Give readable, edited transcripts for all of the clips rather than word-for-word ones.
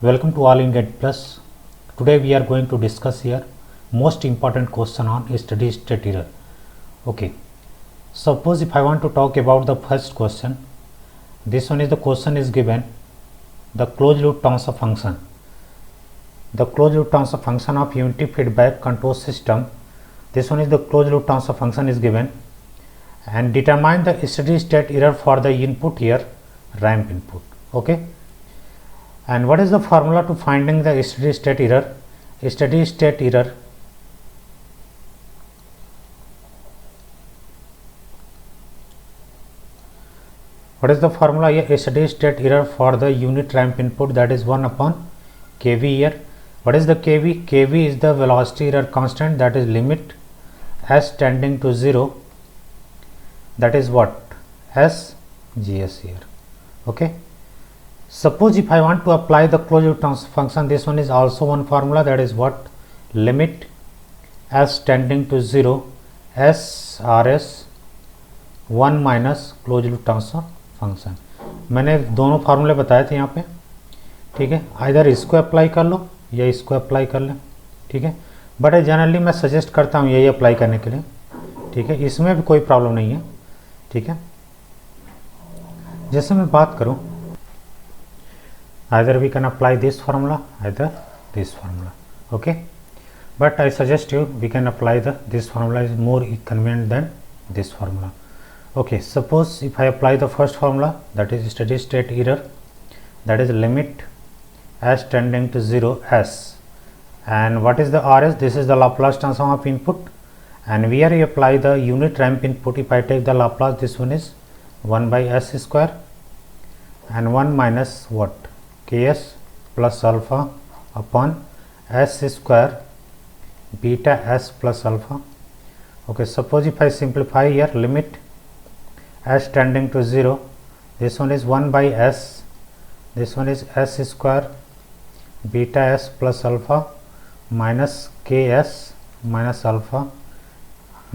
Welcome to all in Get Plus. Today we are going to discuss here most important question on steady state error. Okay, suppose if I want to talk about the first question, this one is the question is given the closed loop transfer function. The closed loop transfer function of unity feedback control system. This one is the closed loop transfer function is given, and determine the steady state error for the input here, ramp input. Okay. And what is the formula to finding the steady state error? Steady state error what is the formula here? Steady state error for the unit ramp input, that is 1 upon kV here. What is the kV? KV is the velocity error constant, that is limit s tending to 0, that is what? SGS here. Okay. Suppose if I want to apply the closed loop transfer function, this one is also one formula, that is what? Limit s tending to 0 SRS 1 minus close loop transfer function. मैंने दोनों फार्मूले बताए थे यहाँ पे, ठीक है. Either इसको अप्लाई कर लो या इसको अप्लाई कर लें, ठीक है. बट जनरली मैं सजेस्ट करता हूँ यही अप्लाई करने के लिए, ठीक है. इसमें भी कोई प्रॉब्लम नहीं है, ठीक है. जैसे मैं बात करूँ, either we can apply this formula, either this formula. Okay, but I suggest you we can apply this formula is more convenient than this formula. Okay, suppose if I apply the first formula, that is steady state error, that is limit s tending to 0 s, and what is the RS? This is the Laplace transform of input, and where you apply the unit ramp input, if I take the Laplace, this one is 1 by s square and 1 minus what? Ks plus alpha upon s square beta s plus alpha. Okay, suppose if I simplify here, limit s tending to 0, this one is 1 by s, this one is s square beta s plus alpha minus ks minus alpha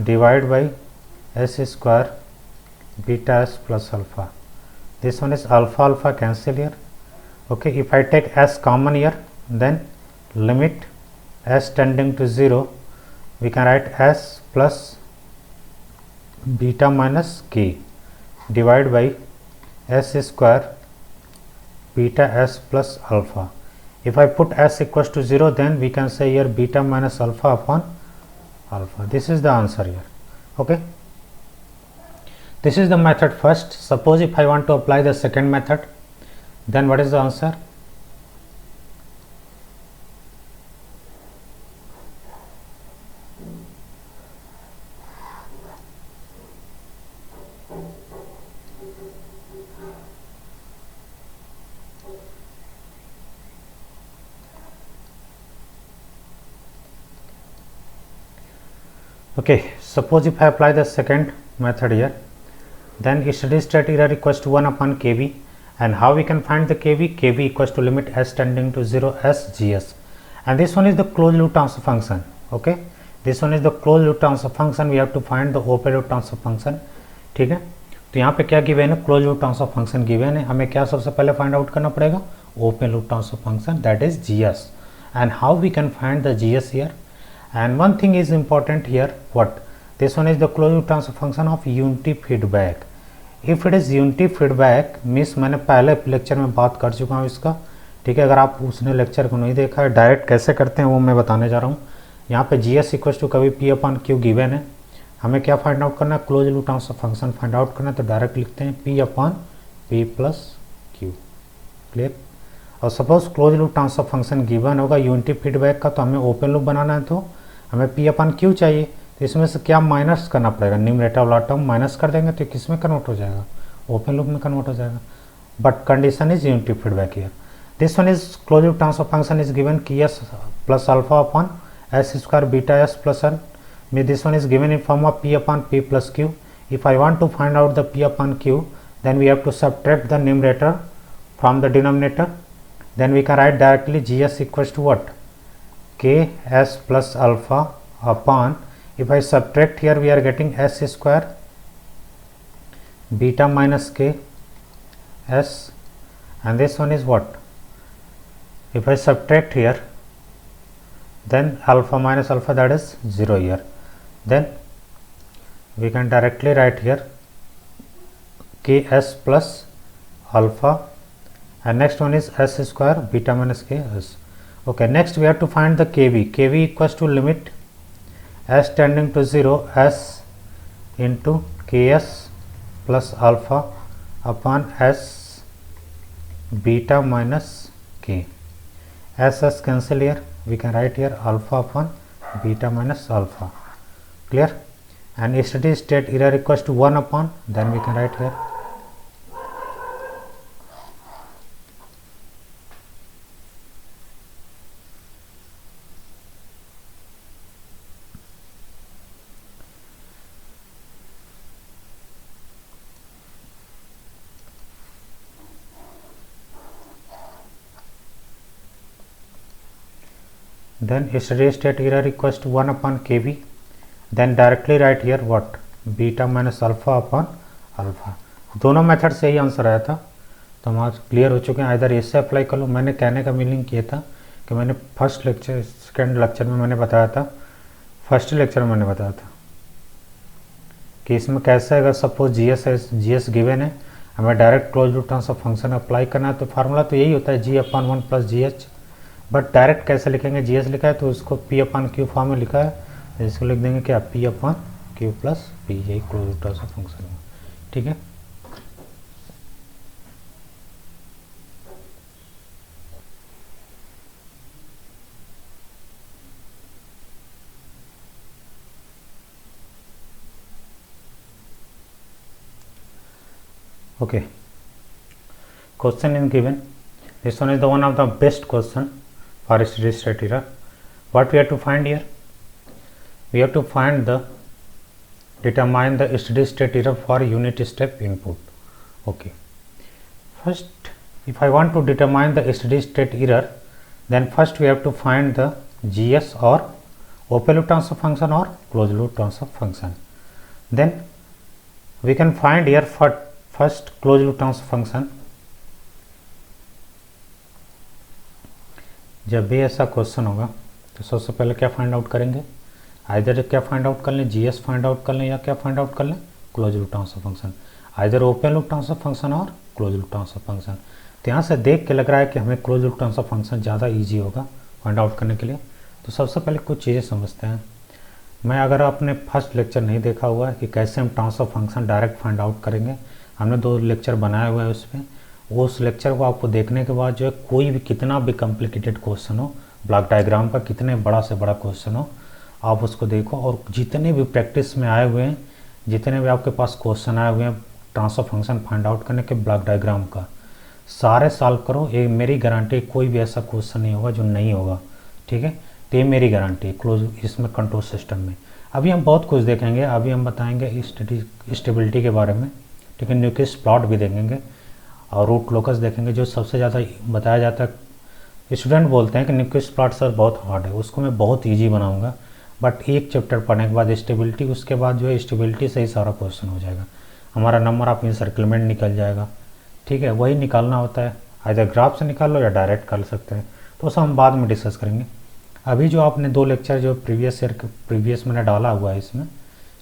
divided by s square beta s plus alpha. This one is alpha alpha cancel here. Okay, if I take s common here, then limit s tending to 0, we can write s plus beta minus k divided by s square beta s plus alpha. If I put s equals to 0, then we can say here beta minus alpha upon alpha. This is the answer here. Okay, this is the method first. Suppose if I want to apply the second method, then what is the answer? Okay, suppose if I apply the second method here, then steady state error equals to 1 upon kV. And how we can find the kV? kV equals to limit s tending to 0 SGS, and this one is the closed loop transfer function. Okay, this one is the closed loop transfer function. We have to find the open loop transfer function. ठीक है, तो यहाँ पे क्या given है? Close loop transfer function given है. हमें क्या सबसे पहले फाइंड आउट करना पड़ेगा? Open loop transfer function, that is GS. And how we can find the GS here? And one thing is important here. What? This one is the closed loop transfer function of unity feedback. If it is unity feedback means, मैंने पहले lecture में बात कर चुका हूँ इसका, ठीक है. अगर आप उसने लेक्चर को नहीं देखा है, डायरेक्ट कैसे करते हैं वो मैं बताने जा रहा हूँ. यहाँ पे GS इक्वल्स टू कभी P अपॉन Q गिवन है. हमें क्या फाइंड आउट करना है? Close loop transfer function find out करना है. तो डायरेक्ट लिखते हैं P upon P plus Q. Clear. और suppose close loop transfer function given होगा यूनिटी फीडबैक का, तो हमें ओपन लूप बनाना है, तो हमें P अपॉन Q चाहिए. तो इसमें से क्या माइनस करना पड़ेगा? न्यूमरेटर वाला टर्म माइनस कर देंगे तो किस में कन्वर्ट हो जाएगा? ओपन लूप में कन्वर्ट हो जाएगा. But condition is unity feedback here. This one is close loop transfer function is given Ks plus alpha upon s square beta s plus n. This one is given in form of P upon P plus Q. If I want to find out the P upon Q, then we have to subtract the numerator from the denominator. Then we can write directly GS equals to what? Ks plus alpha upon, if I subtract here, we are getting s square beta minus k s, and this one is what? if I subtract here, then alpha minus alpha, that is 0 here. Then we can directly write here ks plus alpha, and next one is s square beta minus ks. Okay, next we have to find the kv equals to limit s tending to 0 s into ks plus alpha upon s beta minus k. s cancel here, we can write here alpha upon beta minus alpha. Clear? And steady state error equals to 1 upon, then we can write here then steady state error equals to 1 upon kv. Then directly write here what, beta minus alpha upon alpha. दोनों method से ही answer आया था, तो हम आज clear हो चुके हैं. इधर इससे अप्लाई कर लो. मैंने कहने का मीनिंग ये था कि मैंने फर्स्ट लेक्चर सेकेंड लेक्चर में मैंने बताया था, फर्स्ट लेक्चर में मैंने बताया था कि इसमें कैसे, अगर सपोज जीएस गिवन है, हमें direct close loop transfer function apply करना है, तो फार्मूला तो यही होता है G upon 1 plus G H. But direct कैसे लिखेंगे, जी एस लिखा है तो उसको पी अपॉन क्यू फॉर्म में लिखा है, इसको लिख देंगे क्या, P upon Q plus P, यही क्लोज लूप ट्रांसफर फंक्शन है. ठीक है. Okay, question is given. This one is the one of the best question for steady state error. What we have to find here? We have to find the, determine the steady state error for unit step input. Okay. First, if I want to determine the steady state error, then first we have to find the GS or open loop transfer function or closed loop transfer function. Then we can find here for first closed loop transfer function. जब भी ऐसा question होगा तो सबसे पहले क्या find out करेंगे, either क्या फाइंड आउट कर लें, जीएस फाइंड आउट कर लें, या क्या फाइंड आउट कर लें, close loop transfer function. Either open loop transfer function और क्लोज लूप ट्रांसफर फंक्शन. तो यहाँ से देख के लग रहा है कि हमें क्लोज लूप ट्रांसफर फंक्शन ज़्यादा ईजी होगा फाइंड आउट करने के लिए. तो सबसे पहले कुछ चीज़ें समझते हैं. मैं अगर आपने फर्स्ट लेक्चर नहीं देखा हुआ है कि कैसे हम transfer function direct find out करेंगे, हमने 2 लेक्चर बनाया हुआ है उस पर. उस लेक्चर को आपको देखने के बाद जो है, कोई भी कितना भी कॉम्प्लिकेटेड क्वेश्चन हो, ब्लॉक डायग्राम का कितने बड़ा से बड़ा क्वेश्चन हो, आप उसको देखो, और जितने भी प्रैक्टिस में आए हुए हैं, जितने भी आपके पास क्वेश्चन आए हुए हैं ट्रांसफर फंक्शन फाइंड आउट करने के ब्लॉक डायग्राम का, सारे सॉल्व करो. ये मेरी गारंटी, कोई भी ऐसा क्वेश्चन नहीं होगा जो नहीं होगा. ठीक है. तो ये मेरी गारंटी क्लोज इसमें कंट्रोल सिस्टम में. अभी हम बहुत कुछ देखेंगे. अभी हम बताएंगे स्टेबिलिटी के बारे में. ठीक है. न्यूक्लियस प्लॉट भी देखेंगे और रूट लोकस देखेंगे, जो सबसे ज़्यादा बताया जाता है. स्टूडेंट बोलते हैं कि न्यूक्लियस प्लॉट सर बहुत हार्ड है, उसको मैं बहुत ईजी बनाऊंगा. बट एक चैप्टर पढ़ने के बाद स्टेबिलिटी, उसके बाद जो है स्टेबिलिटी से ही सारा क्वेश्चन हो जाएगा. हमारा नंबर ऑफ इंसर्कलमेंट निकल जाएगा. ठीक है. वही निकालना होता है, आइदर ग्राफ से निकाल लो या डायरेक्ट कर सकते हैं. तो सब हम बाद में डिस्कस करेंगे. अभी जो आपने 2 लेक्चर जो प्रीवियस मैंने डाला हुआ है इसमें,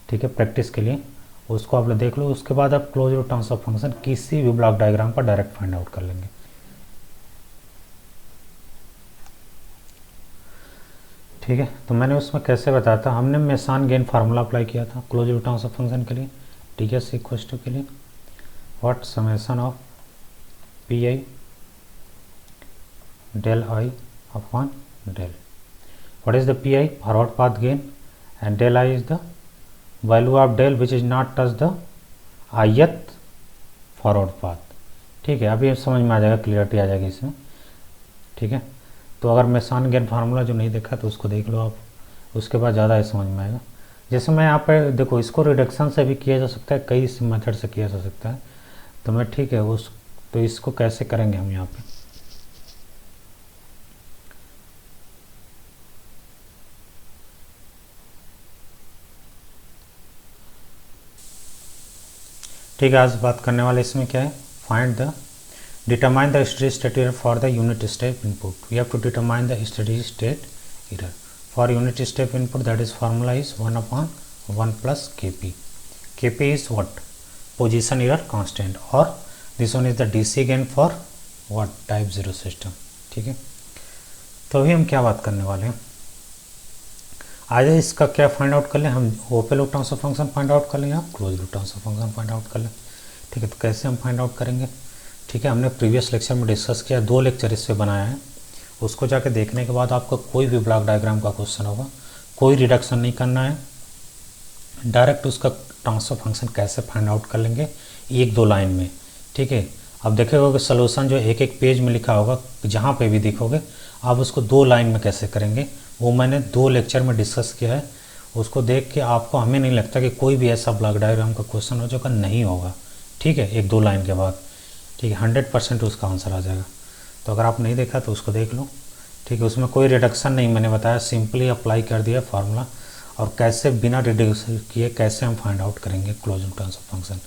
ठीक है, प्रैक्टिस के लिए, उसको आप लोग देख लो. उसके बाद आप क्लोज लूप ट्रांसफर फंक्शन किसी भी ब्लॉक डायग्राम पर डायरेक्ट फाइंड आउट कर लेंगे. ठीक है. तो मैंने उसमें कैसे बताया था, हमने मेसान गेन फार्मूला अप्लाई किया था क्लोज लूप ट्रांसफर फंक्शन के लिए. टी एस इक्वल्स टू के लिए what summation of P I del I upon del. What is the P I, forward path gain, and del I is the value of del which is not touch the ith forward path. ठीक है. अभी समझ में आ जाएगा, clarity आ जाएगी इसमें. ठीक है. तो अगर मेसान गेन फार्मूला जो नहीं देखा तो उसको देख लो आप, उसके बाद ज़्यादा ही समझ में आएगा. जैसे मैं यहाँ पे देखो, इसको रिडक्शन से भी किया जा सकता है, कई मेथड से किया जा सकता है. तो मैं ठीक है उस, तो इसको कैसे करेंगे हम यहाँ पे. ठीक है. आज बात करने वाले इसमें क्या है, find the determine the steady state error for the unit step input. We have to determine the steady state error for unit step input. That is formula is 1 upon 1 plus kp. kp is what? Position error constant, or this one is the DC gain for what? Type 0 system. ठीक है, तो अभी हम क्या बात करने वाले हैं, आज इसका क्या फाइंड आउट कर लें, हम open loop transfer function find out कर लें या close loop transfer function find out कर लें. ठीक है, तो कैसे हम फाइंड आउट करेंगे. ठीक है, हमने प्रीवियस लेक्चर में डिस्कस किया, 2 लेक्चर इससे बनाया है, उसको जाके देखने के बाद आपको कोई भी ब्लॉक डायग्राम का क्वेश्चन होगा, कोई रिडक्शन नहीं करना है, डायरेक्ट उसका ट्रांसफर फंक्शन कैसे फाइंड आउट कर लेंगे 1-2 लाइन में. ठीक है, अब देखेगा सोल्यूशन जो एक पेज में लिखा होगा, जहाँ पे भी देखोगे आप उसको 2 लाइन में कैसे करेंगे, वो मैंने 2 लेक्चर में डिस्कस किया है. उसको देख के आपको, हमें नहीं लगता कि कोई भी ऐसा ब्लॉक डायग्राम का क्वेश्चन हो जो का नहीं होगा. ठीक है, 1-2 लाइन के बाद. ठीक है, 100% उसका आंसर आ जाएगा. तो अगर आप नहीं देखा तो उसको देख लो. ठीक है, उसमें कोई रिडक्शन नहीं मैंने बताया, सिंपली अप्लाई कर दिया फार्मूला, और कैसे बिना रिड्यूस किए कैसे हम फाइंड आउट करेंगे क्लोज लूप ट्रांसफर फंक्शन.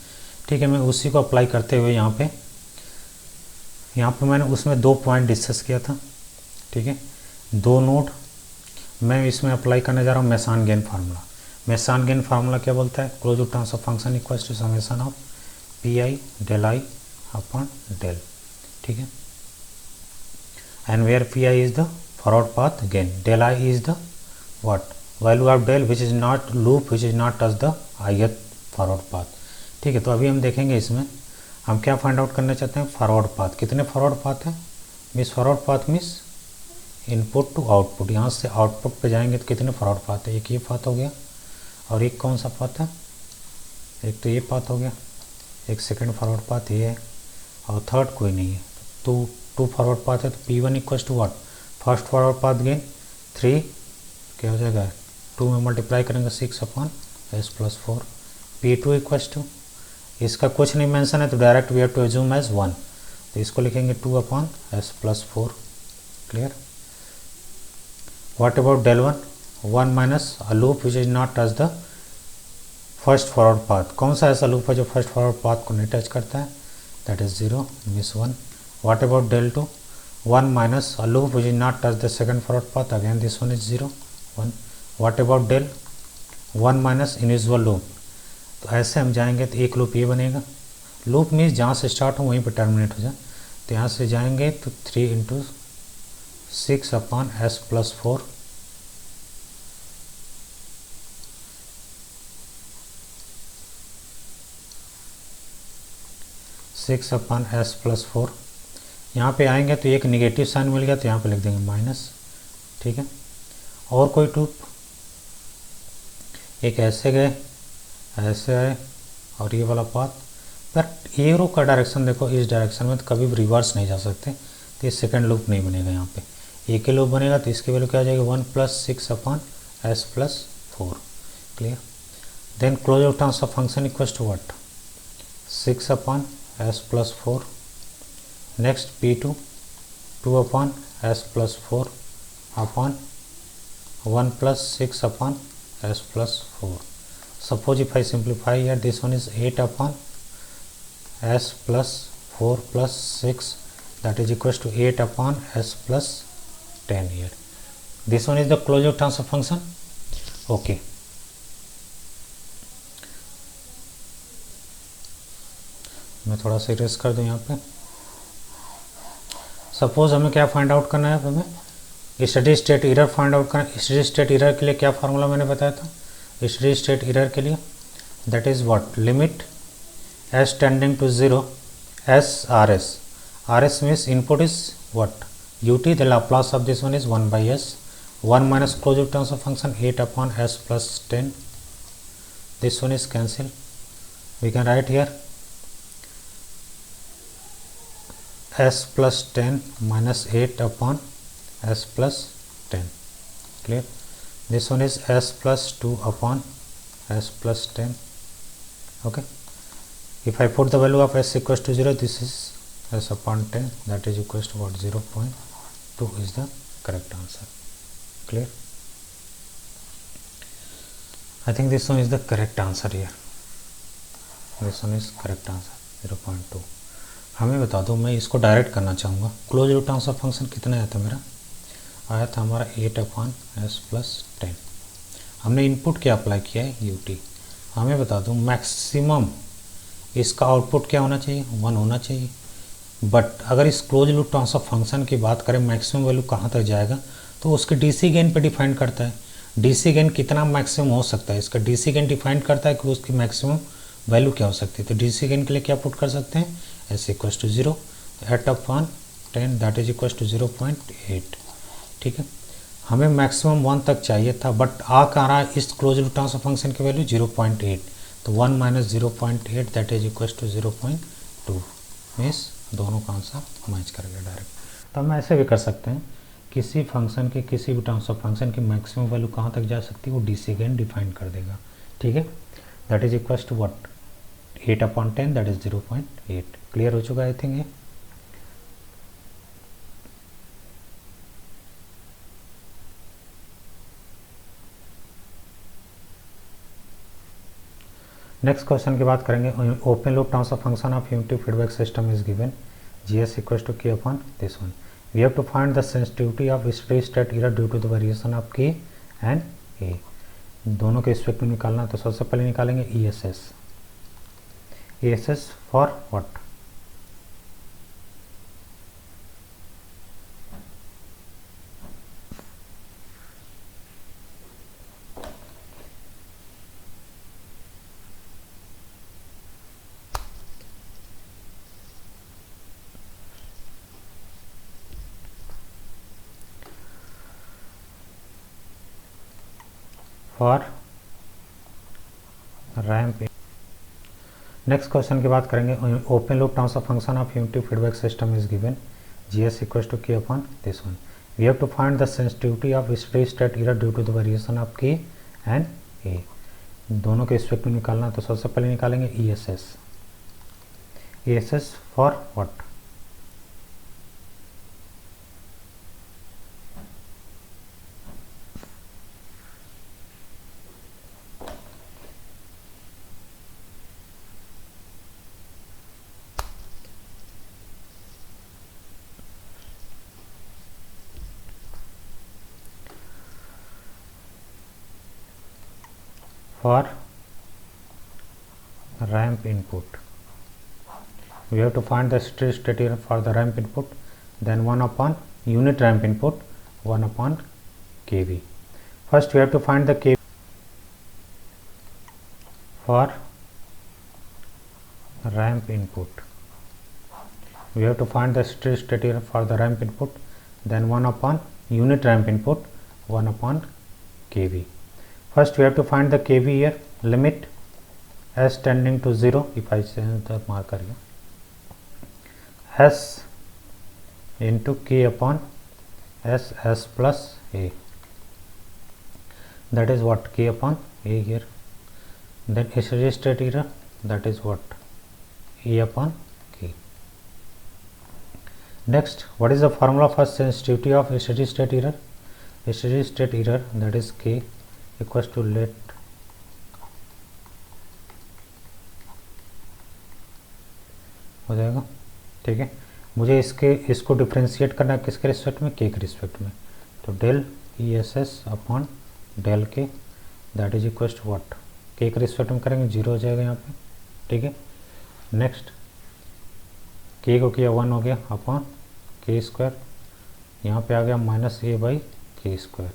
ठीक है, मैं उसी को अप्लाई करते हुए यहाँ पे मैंने उसमें 2 पॉइंट डिस्कस किया था. ठीक है, 2 नोड मैं इसमें अप्लाई करने जा रहा हूँ. Mason gain formula. Mason gain formula क्या बोलता है, close loop transfer function equal to summation of P I del I upon del. ठीक है, and where P I is the forward path gain, del I is the what, value of del which is not loop which is not touch the ith forward path. ठीक है, तो अभी हम देखेंगे इसमें हम क्या फाइंड आउट करना चाहते हैं, फॉरवर्ड पाथ. कितने फॉरवर्ड पाथ है, means forward path means input to output. यहाँ से आउटपुट पे जाएंगे तो कितने फॉरवर्ड पाथ है, एक ये पाथ हो गया, और एक कौन सा पाथ है, एक तो ये पाथ हो गया, एक सेकंड फॉरवर्ड पाथ ये है, और थर्ड कोई नहीं है. तो 2 फॉरवर्ड पाथ है, तो P1 equal to what, first forward path gain 3 क्या हो जाएगा, 2 में मल्टीप्लाई करेंगे 6 upon s plus 4. P2 equal to, इसका कुछ नहीं मेंशन है तो direct we have to assume as 1, तो इसको लिखेंगे 2 upon s plus 4. Clear. What about del 1 minus a loop which is not touch the first forward path. कौन सा ऐसा लूप है जो फर्स्ट फॉरवर्ड पाथ को नहीं टच करता है, that is 0 miss 1. What about del 1 minus a loop which is not touch the second forward path, again this one is 0 1. What about del 1 minus invisible loop. तो ऐसे हम जाएंगे तो एक लूप ये बनेगा, लूप मीन्स जहाँ से स्टार्ट हो वहीं पर टर्मिनेट हो जाए. तो यहाँ से जाएंगे तो 3 into 6 upon s plus 4. Six upon s plus 4. यहाँ पे आएंगे तो एक निगेटिव साइन मिल गया, तो यहाँ पे लिख देंगे माइनस. ठीक है, और कोई लूप, एक ऐसे गए, ऐसे आए, और ये वाला पाथ, पर एरो का डायरेक्शन देखो इस डायरेक्शन में, तो कभी भी रिवर्स नहीं जा सकते, तो ये सेकंड लूप नहीं बनेगा. यहाँ पे एक ही लूप बनेगा, तो इसकी वैल्यू क्या आ जाएगी, 1 plus 6 upon s plus 4. Clear. Then close loop transfer function equal to what, 6 upon s plus 4. Next P2 2 upon s plus 4 upon 1 plus 6 upon s plus 4. Suppose if I simplify here, this one is 8 upon s plus 4 plus 6, that is equals to 8 upon s plus 10 here. This one is the closure transfer function. Okay. मैं थोड़ा सा erase कर दूँ यहाँ पे. Suppose हमें क्या find out करना है, हमें steady state error find out करना. स्टेडी स्टेट एरर के लिए क्या फार्मूला मैंने बताया था, स्टेडी स्टेट एरर के लिए that is what, limit s tending to 0 s rs. rs means input is what, ut, the Laplace of this one is 1 by s. 1 minus closer transfer function 8 upon s plus 10. This one is cancel. We can write here s plus 10 minus 8 upon s plus 10. Clear. This one is s plus 2 upon s plus 10. Okay. If I put the value of s equals to 0, this is s upon 10, that is equals to what, 0.2 is the correct answer. Clear. I think this one is the correct answer here. This one is correct answer, 0.2. हमें बता दो, मैं इसको direct करना चाहूँगा। Close loop transfer function कितना आया था मेरा, आया था हमारा 8/s+10। हमने इनपुट क्या अप्लाई किया है, ut। हमें बता दूँ मैक्सिमम इसका आउटपुट क्या होना चाहिए, 1 होना चाहिए। बट अगर इस क्लोज लूप ट्रांसफर फंक्शन की बात करें मैक्सिमम वैल्यू कहाँ तक जाएगा, तो उसके डीसी गेन पे डिफाइन करता है। डीसी गेन कितना मैक्सिमम हो सकता है, इसका डीसी गेन डिफाइन करता है कि उसकी मैक्सिमम वैल्यू क्या हो सकती है। तो डीसी गेन के लिए क्या पुट कर सकते हैं, S equal to 0, 8/10 that is equal to 0.8। ठीक है, हमें मैक्सिमम 1 तक चाहिए था, बट आ कहाँ रहा है, इस क्लोज लूप ट्रांसफर फंक्शन की वैल्यू 0.8, तो 1 - 0.8 that is equal to 0.2 means दोनों का आंसर मैच करेगा डायरेक्ट। तो हम ऐसे भी कर सकते हैं, किसी फंक्शन के किसी भी ट्रांसफर फंक्शन की मैक्सिमम वैल्यू कहाँ तक जा सकती है वो डीसी गेन डिफाइन कर देगा। ठीक है, that is equal to what, 8/10 that is 0.8। Clear हो चुका है आई थिंक ये। नेक्स्ट क्वेश्चन की बात करेंगे। Open loop transfer function of unity feedback system is given GS equal to K upon this one. We have to find the sensitivity of steady state error due to the variation of K and A। दोनों के respect में निकालना है, तो सबसे पहले निकालेंगे ESS। ESS for what, for ramp. Next question की बात करेंगे। Open loop transfer function of unity feedback system is given GS equal to K upon this one. We have to find the sensitivity of steady state error due to the variation of K and A। दोनों के respect में निकालना, तो सबसे पहले निकालेंगे ESS। ESS for what, for ramp input. We have to find the steady state error for the ramp input, then 1 upon unit ramp input, 1 upon kV. First we have to find the kV for ramp input. We have to find the steady state error for the ramp input, then 1 upon unit ramp input, 1 upon kV. First we have to find the kV here, limit s tending to 0, if I change the marker here, s into K upon S plus A, that is what, K upon A here. Then steady state error, that is what, A upon K. Next, what is the formula for sensitivity of steady state error? Steady state error, that is K equals to, let हो जाएगा। ठीक है, मुझे इसको differentiate करना है किसके respect में, के रिस्पेक्ट में। तो del ESS upon del K that is equal to what, के रिस्पेक्ट में करेंगे 0 हो जाएगा यहाँ पे। ठीक है, नेक्स्ट के को किया 1 हो गया अपॉन के स्क्वायर, यहाँ पे आ गया -a/k²।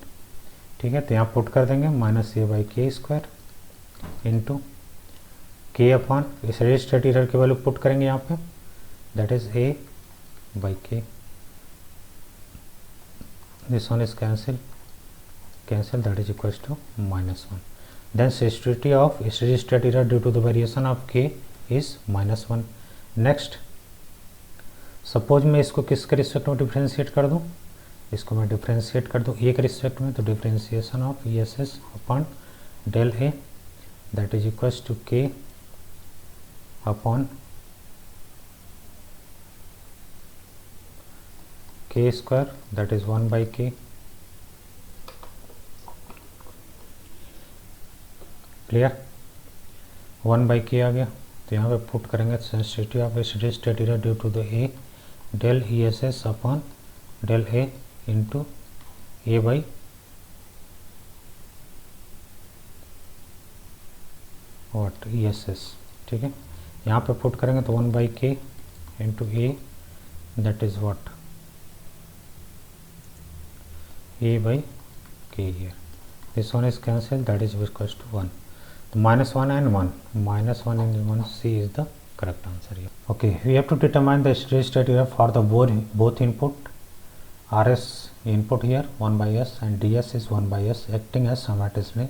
ठीक है, तो यहाँ पुट कर देंगे -a/k² into K upon steady state error की वैल्यू पुट करेंगे यहाँ पे, that is a/k। This one is cancel that is equal to -1। Then sensitivity of steady state error due to the variation of k is -1। Next, suppose मैं इसको किसके respect में differentiate कर दूँ, इसको मैं डिफ्रेंशिएट कर दूँ ए के रिस्पेक्ट में, तो differentiation of ESS upon del A that is equal to K upon k² that is 1/k। Clear, 1/k आ गया, तो यहाँ पे पुट करेंगे sensitivity of steady state error due to the A del E S S upon del A into A by what E S S. ठीक है, यहाँ पे पुट करेंगे तो 1 by K into A that is what A by K here, this one is cancel that is equals to 1, तो -1 and 1, -1 and 1, C is the correct answer here. Okay, we have to determine the steady state error for the both input. RS input here 1 by S and DS is 1 by S acting as simultaneously,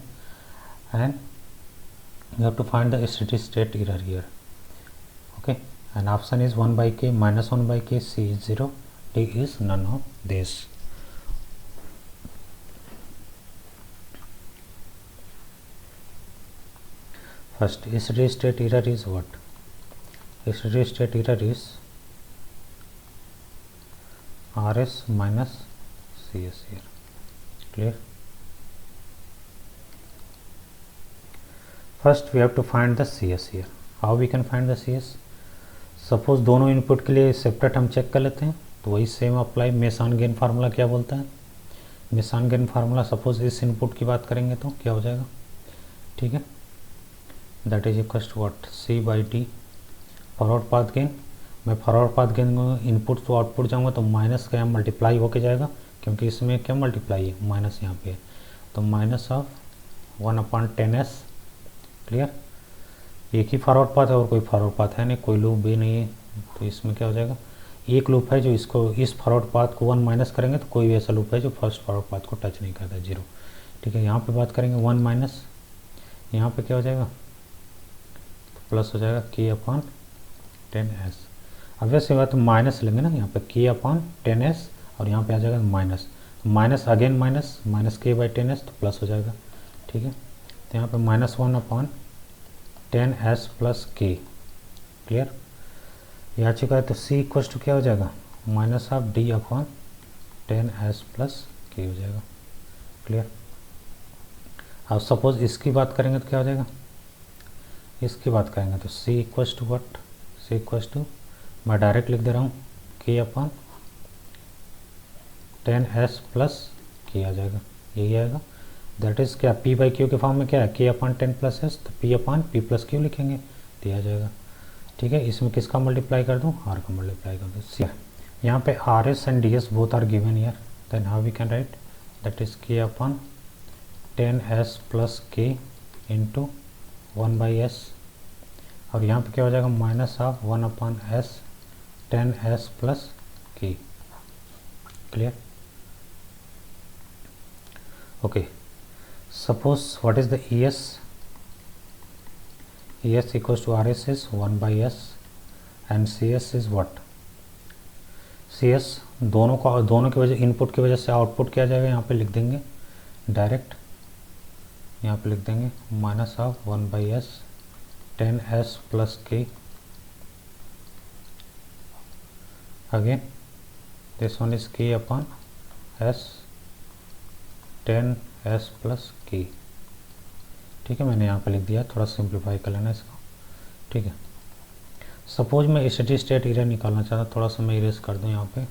and you have to find the steady state error here. Okay, and option is 1 by K, -1 by K, C is 0, D is none of this. First, steady state error is what? Steady state error is RS minus CS here. Clear? First, we have to find the CS here. How we can find the CS? Suppose दोनों input के लिए separate हम check कर लेते हैं, तो वही same apply. Mason gain formula क्या बोलता है? मेसन गेन फार्मूला सपोज इस इनपुट की बात करेंगे तो क्या हो जाएगा? ठीक है, that is equal to what? C by D forward path gain. मैं forward path gain input to output जाऊंगा तो माइनस क्या मल्टीप्लाई होके जाएगा, क्योंकि इसमें क्या मल्टीप्लाई है, माइनस यहाँ पे है, तो माइनस ऑफ 1/10s। क्लियर? एक ही फॉरवर्ड पाथ है और कोई फॉरवर्ड पाथ है नहीं, कोई लूप भी नहीं है, तो इसमें क्या हो जाएगा? एक लूप है जो इसको इस फॉरवर्ड पाथ को 1 माइनस करेंगे तो कोई भी ऐसा लूप है जो फर्स्ट फॉरवर्ड पाथ को टच नहीं करता, 0। ठीक है, यहाँ पे बात करेंगे 1 माइनस, यहाँ पे क्या हो जाएगा? प्लस हो जाएगा K/10s। अब वैसे बात माइनस लेंगे ना, यहाँ पे K/10s और यहाँ पे आ जाएगा minus, minus again minus, minus K/10s तो प्लस हो जाएगा। ठीक है, तो यहाँ पे -1/10s प्लस K। क्लियर? ये आ चुका है, तो C इक्वल टू क्या हो जाएगा? Minus of D/10s plus K हो जाएगा। क्लियर? अब सपोज इसकी बात करेंगे तो क्या हो जाएगा? इसकी बात करेंगे तो C equals to what? C equals to, मैं डायरेक्ट लिख दे रहा हूँ, K/10s प्लस K आ जाएगा, यही आएगा। दैट इज़ क्या? P बाई Q के फॉर्म में क्या है? K/10 प्लस S, तो P/P प्लस Q लिखेंगे तो ये आ जाएगा। ठीक है, इसमें किसका मल्टीप्लाई कर दूँ? R का मल्टीप्लाई कर दूँ। C यहाँ पे RS and DS both are given here, then how we can write? That is K/10s plus K into 1 by S, और यहाँ पे क्या हो जाएगा? Minus of 1/s 10s plus K। Clear? Okay, suppose what is the ES? ES equals to RS is 1 by S and CS is what? CS दोनों की वजह, input की वजह से आउटपुट क्या जाएगा? यहाँ पे लिख देंगे डायरेक्ट, यहाँ पे लिख देंगे minus of 1 by S 10s plus K। Again this one is K/S 10s plus K। ठीक है, मैंने यहाँ पे लिख दिया, थोड़ा सिंप्लीफाई कर लेना इसको। ठीक है, सपोज मैं स्टेडी स्टेट एरर निकालना चाहता, थोड़ा सा मैं इरेज कर दूँ यहाँ पे।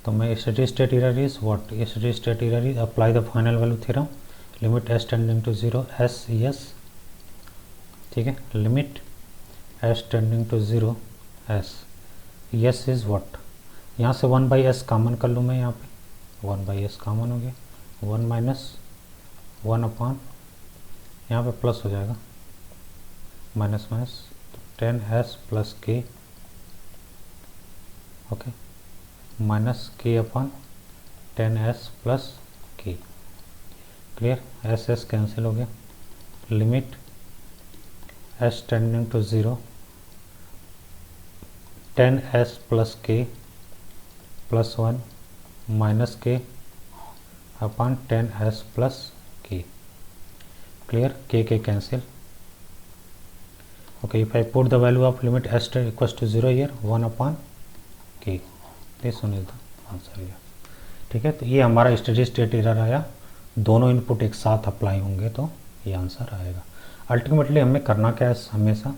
तो मैं steady state error is what? Steady state error is apply the final value theorem, limit S tending to 0 S yes। ठीक है, limit S tending to 0 S yes is what? यहाँ से 1 बाई S कॉमन कर लूँ मैं, यहाँ पे 1 by S common हो गया, 1 माइनस 1/, यहाँ पे प्लस हो जाएगा, minus minus 10s plus K। Okay, minus K/10s plus K। Clear? S cancel हो गया, limit S tending to 0 10s plus K plus 1 minus K/10s plus K। Clear? K cancel. Okay, if I put the value of limit S equals to 0 here 1/K, this one is the answer here। ठीक है। तो ये हमारा steady state error आया, दोनों input एक साथ apply होंगे तो ये आंसर आएगा। अल्टीमेटली हमें करना क्या है, हमेशा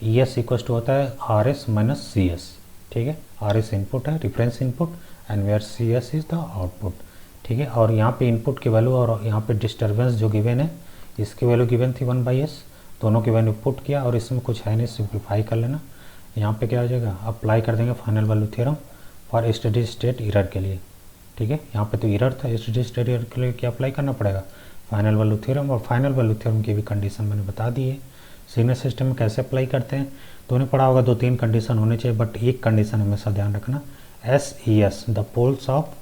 ई एस इक्वल टू होता है R S minus C S. ठीक है, आर एस इनपुट है, reference input, and where C S is the output. ठीक है, और यहाँ पे इनपुट की वैल्यू और यहाँ पे डिस्टर्बेंस जो गिवन है, इसकी वैल्यू गिवन थी 1/s, दोनों की वैल्यू पुट किया, और इसमें कुछ है नहीं, सिंप्लीफाई कर लेना। यहाँ पे क्या हो जाएगा, अप्लाई कर देंगे final value theorem for steady state error के लिए। ठीक है, यहाँ पे तो एरर था, स्टेडी स्टेट एरर के लिए क्या अप्लाई करना पड़ेगा, फाइनल वैल्यू थ्योरम। और फाइनल वैल्यू थ्योरम की भी कंडीशन मैंने बता दी है। सिग्नल सिस्टम में कैसे अप्लाई करते हैं तो उन्हें पढ़ा होगा, 2-3 कंडीशन होनी चाहिए, बट एक कंडीशन हमेशा ध्यान रखना, SES the poles of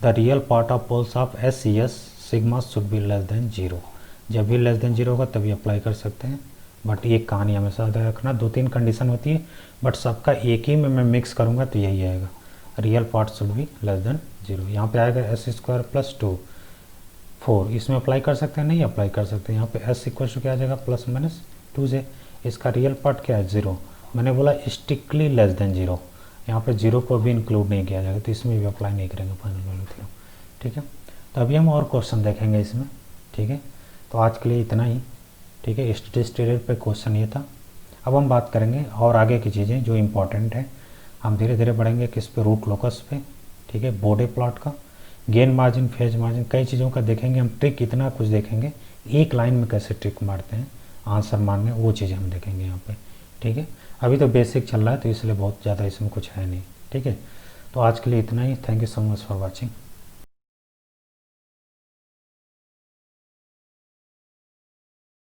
the real part of poles of SES sigma should be less than 0। जब भी लेस देन 0 होगा तभी अप्लाई कर सकते हैं, बट ये कहानी हमेशा ध्यान रखना, 2-3 कंडीशन होती है, बट सबका एक ही में मैं मिक्स करूँगा तो यही आएगा, real part should be less than 0। यहाँ पे आएगा S² + 2 4, इसमें अप्लाई कर सकते हैं, नहीं अप्लाई कर सकते। यहाँ पे S इक्वल टू क्या आ जाएगा, +-2j, इसका रियल पार्ट क्या है 0, मैंने बोला स्ट्रिक्टली लेस देन 0, यहाँ पे 0 को भी इंक्लूड नहीं किया जाएगा, तो इसमें भी अप्लाई नहीं करेंगे फाइनल वैल्यू थ्योरम। ठीक है, तो अभी हम और क्वेश्चन देखेंगे इसमें। ठीक है, तो आज के लिए इतना ही। ठीक है, स्टेडी स्टेट पे क्वेश्चन ये था। अब हम बात करेंगे और आगे की चीज़ें जो इम्पोर्टेंट है, हम धीरे धीरे बढ़ेंगे किस पे, रूट लोकस पे। ठीक है, बोडे प्लॉट का, गेन मार्जिन, फेज मार्जिन, कई चीज़ों का देखेंगे हम, ट्रिक इतना कुछ देखेंगे, एक लाइन में कैसे ट्रिक मारते हैं आंसर मारने, वो चीज़ें हम देखेंगे यहाँ पे। ठीक है, अभी तो बेसिक चल रहा है तो इसलिए बहुत ज़्यादा इसमें कुछ है नहीं। ठीक है, तो आज के लिए इतना ही। Thank you so much for watching.